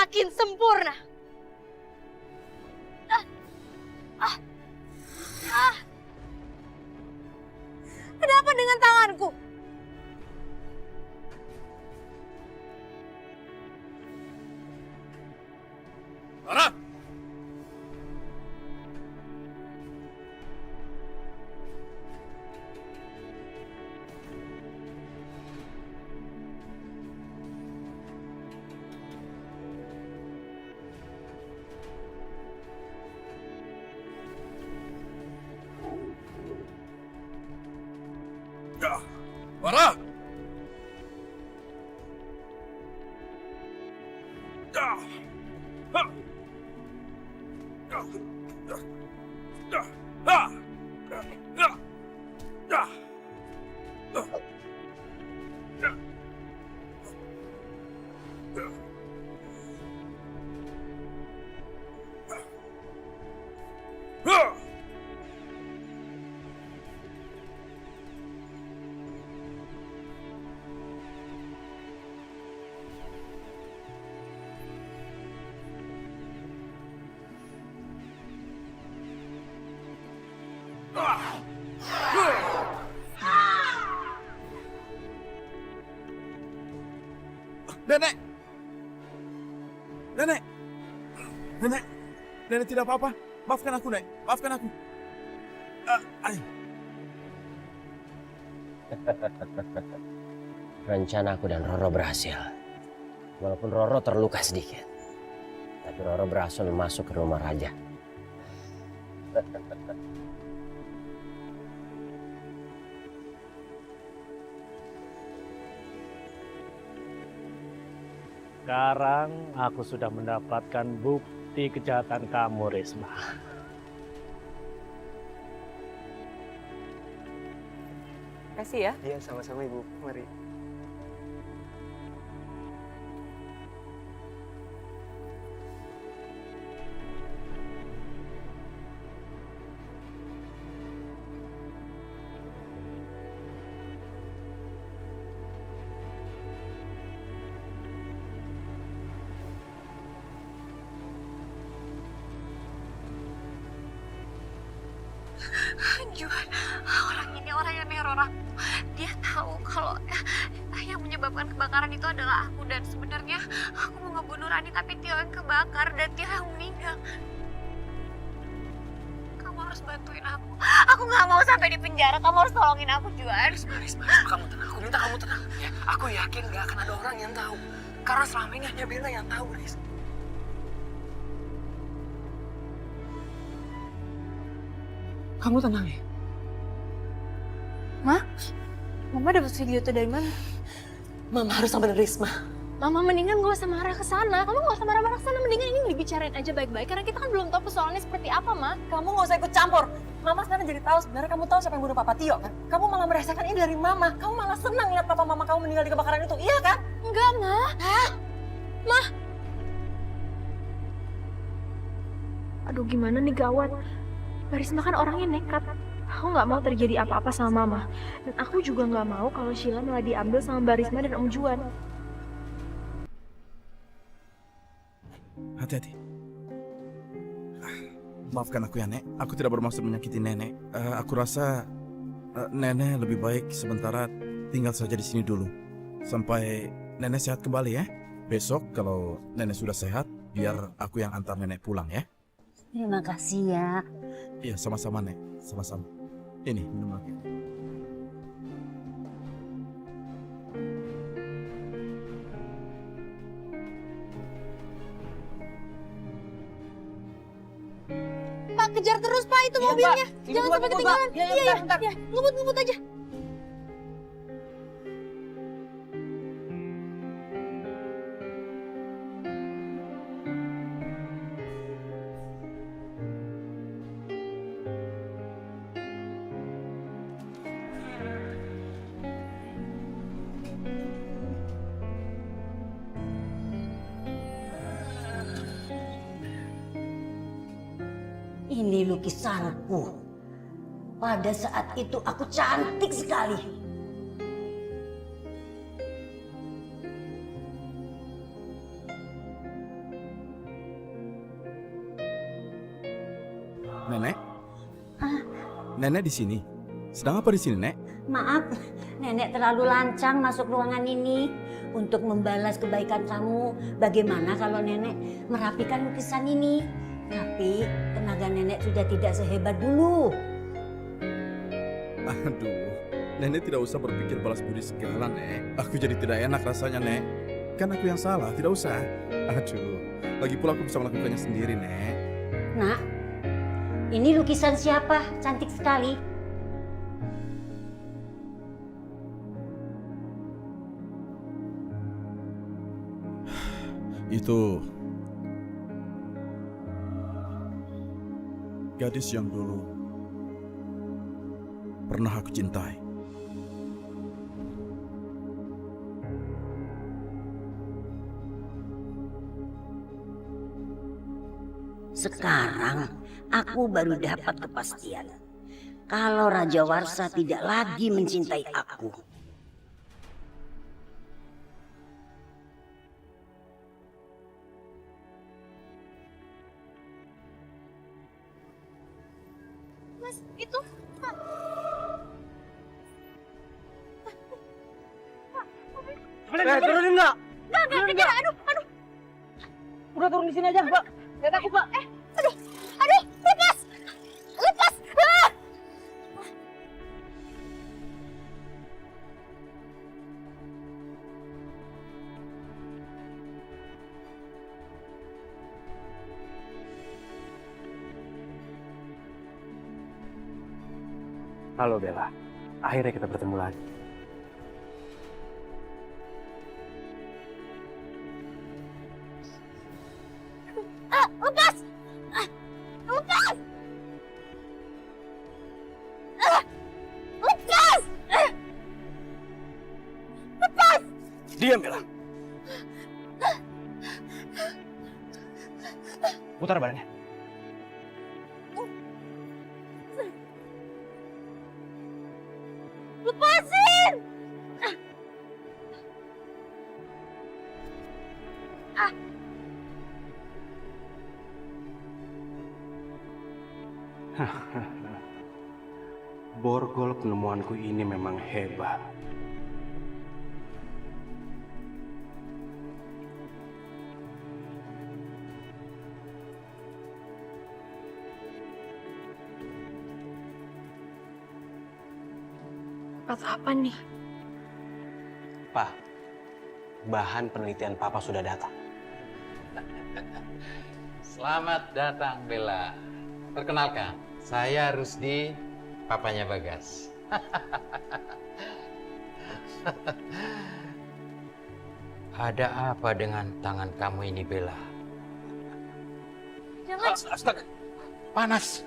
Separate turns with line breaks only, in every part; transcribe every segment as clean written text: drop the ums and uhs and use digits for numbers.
semakin sempurna. Kenapa dengan tanganku?
Lara! Lara!
Nenek! Nenek! Nenek! Nenek tidak apa-apa. Maafkan aku, Nek. Maafkan aku.
Rencana aku dan Roro berhasil. Walaupun Roro terluka sedikit. Tapi Roro berhasil masuk ke rumah raja.
Sekarang aku sudah mendapatkan bukti kejahatan kamu, Risma.
Kasih ya.
Iya, sama-sama Ibu. Mari.
Juan, orang yang neror aku. Dia tahu kalau yang menyebabkan kebakaran itu adalah aku. Dan sebenarnya aku mau ngebunuh Rani, tapi Tio yang kebakar dan Tio yang meninggal. Kamu harus bantuin aku. Aku nggak mau sampai di penjara. Kamu harus tolongin aku, Juan.
Risma, kamu tenang. Aku minta kamu tenang. Ya, aku yakin nggak akan ada orang yang tahu. Karena selama ini hanya Bella yang tahu, Riz. Kamu tenang ya?
Ma? Mama dapat video itu dari mana?
Mama harus sama Risma.
Mama mendingan gak usah marah ke sana. Kamu gak usah marah-marah ke sana. Mendingan ini dibicarain aja baik-baik. Karena kita kan belum tahu persoalannya seperti apa, Ma.
Kamu gak usah ikut campur. Mama sekarang jadi tahu sebenarnya kamu tahu siapa yang bunuh Papa Tio kan? Kamu malah merasakan ini dari Mama. Kamu malah senang lihat papa mama kamu meninggal di kebakaran itu. Iya kan?
Enggak, Ma. Hah? Ma. Aduh, gimana nih gawat. Risma kan orangnya nekat. Aku nggak mau terjadi apa-apa sama Mama. Dan aku juga nggak mau kalau Sheila malah diambil sama Mbak Risma dan Om Juan.
Hati-hati. Maafkan aku ya, Nek. Aku tidak bermaksud menyakiti Nenek. Aku rasa Nenek lebih baik sementara tinggal saja di sini dulu. Sampai Nenek sehat kembali ya. Besok kalau Nenek sudah sehat, biar aku yang antar Nenek pulang ya.
Terima kasih ya.
Iya, sama-sama, Nek. Sama-sama. Ini, minum lagi.
Pak, kejar terus, Pak, itu mobilnya. Jangan sampai ketinggalan. Iya, ngebut-ngebut aja.
Ini lukisanku. Pada saat itu aku cantik sekali.
Nenek?
Ah.
Nenek di sini. Sedang apa di sini, Nek?
Maaf, nenek terlalu lancang masuk ruangan ini untuk membalas kebaikan kamu. Bagaimana kalau nenek merapikan lukisan ini? Tapi tenaga nenek sudah tidak sehebat dulu.
Aduh, Nenek tidak usah berpikir balas budi segala, Nek. Aku jadi tidak enak rasanya, Nek. Kan aku yang salah, tidak usah. Aduh, lagi pula aku bisa melakukannya sendiri, Nek.
Nak, ini lukisan siapa? Cantik sekali.
Itu gadis yang dulu pernah aku cintai.
Sekarang aku baru dapat kepastian kalau Raja Warsa tidak lagi mencintai aku.
Mas, itu
Turunin nggak?
Nggak, kejar. Aduh.
Udah turun di sini aja, Mbak. Lihat aku, Mbak.
Aduh, lepas. Ah!
Halo Bella, akhirnya kita bertemu lagi.
Lepas. Lepas. Lepas. Lepas.
Diam Bella. Putar badannya.
Lepasin.
Borgol penemuanku ini memang hebat.
Apa nih?
Pak, bahan penelitian Papa sudah datang.
Selamat datang, Bella. Perkenalkan, saya Rusdi, papanya Bagas. Ada apa dengan tangan kamu ini, Bella?
Jangan.
Astaga, panas.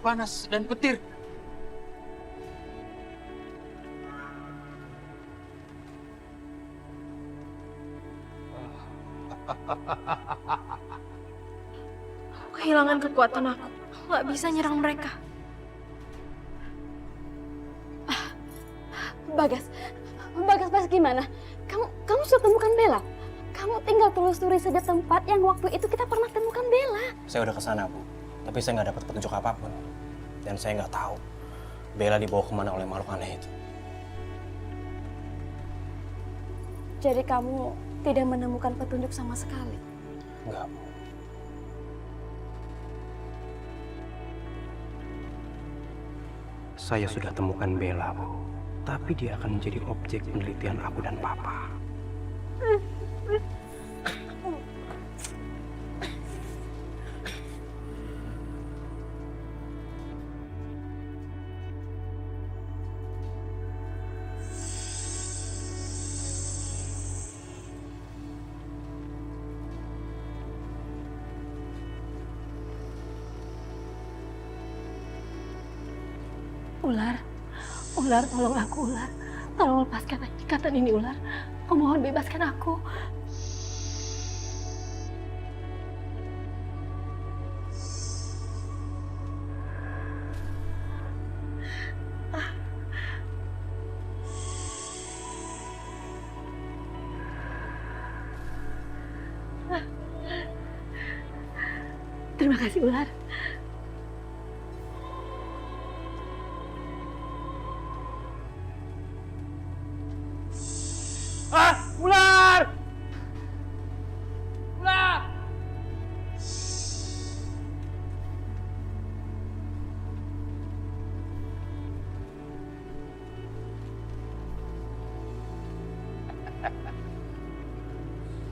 Panas dan petir.
Kehilangan kekuatan aku. Nggak bisa nyerang mereka.
Bagas pas gimana? Kamu sudah temukan Bella? Kamu tinggal telusuri saja tempat yang waktu itu kita pernah temukan Bella.
Saya udah kesana, Bu. Tapi saya nggak dapat petunjuk apapun. Dan saya nggak tahu Bella dibawa kemana oleh makhluk aneh itu.
Jadi kamu tidak menemukan petunjuk sama sekali?
Enggak, Bu. Saya sudah temukan Bella, Bu. Tapi dia akan menjadi objek penelitian aku dan Papa.
Ular, tolong aku, Ular. Tolong lepaskan ikatan ini, Ular. Aku mohon bebaskan aku. Terima kasih, Ular.
Ular! Ular!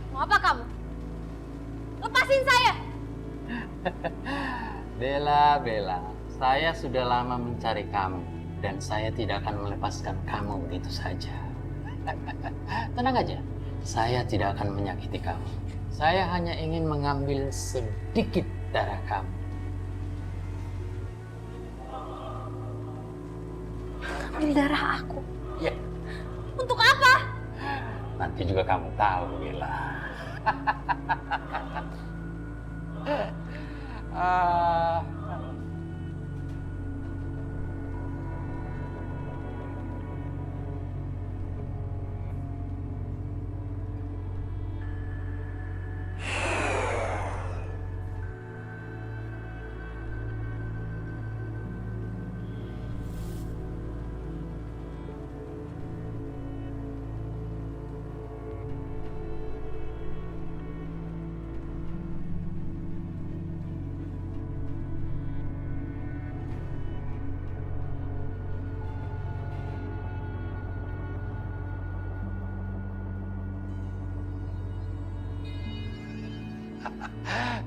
Mau apa kamu? Lepasin saya!
Bella, saya sudah lama mencari kamu dan saya tidak akan melepaskan kamu begitu saja. Tenang aja, saya tidak akan menyakiti kamu. Saya hanya ingin mengambil sedikit darah kamu.
Ambil darah aku.
Ya,
Untuk apa?
nanti juga kamu tahu, Bella.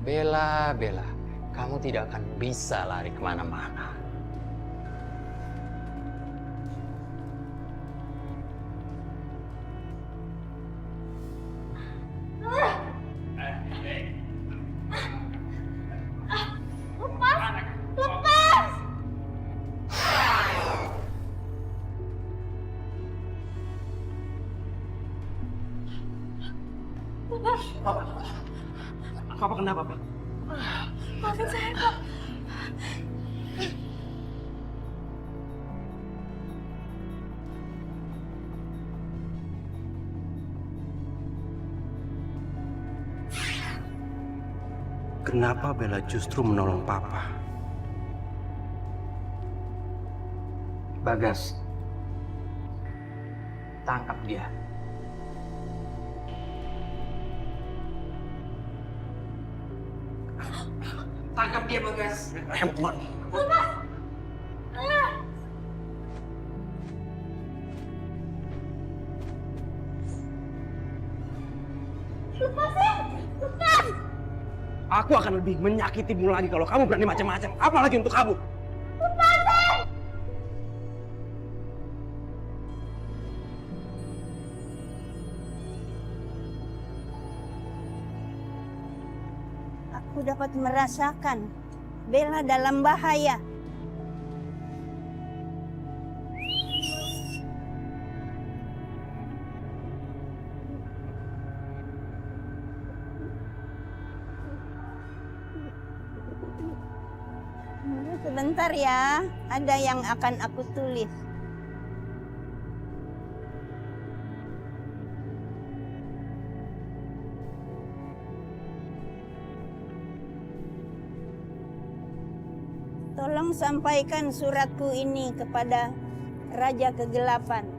Bella, kamu tidak akan bisa lari kemana-mana.
Papa kenapa, Pak?
Maafin saya, Pak.
Kenapa Bella justru menolong Papa?
Bagas, tangkap dia. Tangkap dia, Bagas.
Aku akan lebih menyakitimu lagi kalau kamu berani macam-macam. Apalagi untuk kamu.
Aku dapat merasakan Bella dalam bahaya. Sebentar ya, ada yang akan aku tulis. Tolong sampaikan suratku ini kepada Raja Kegelapan.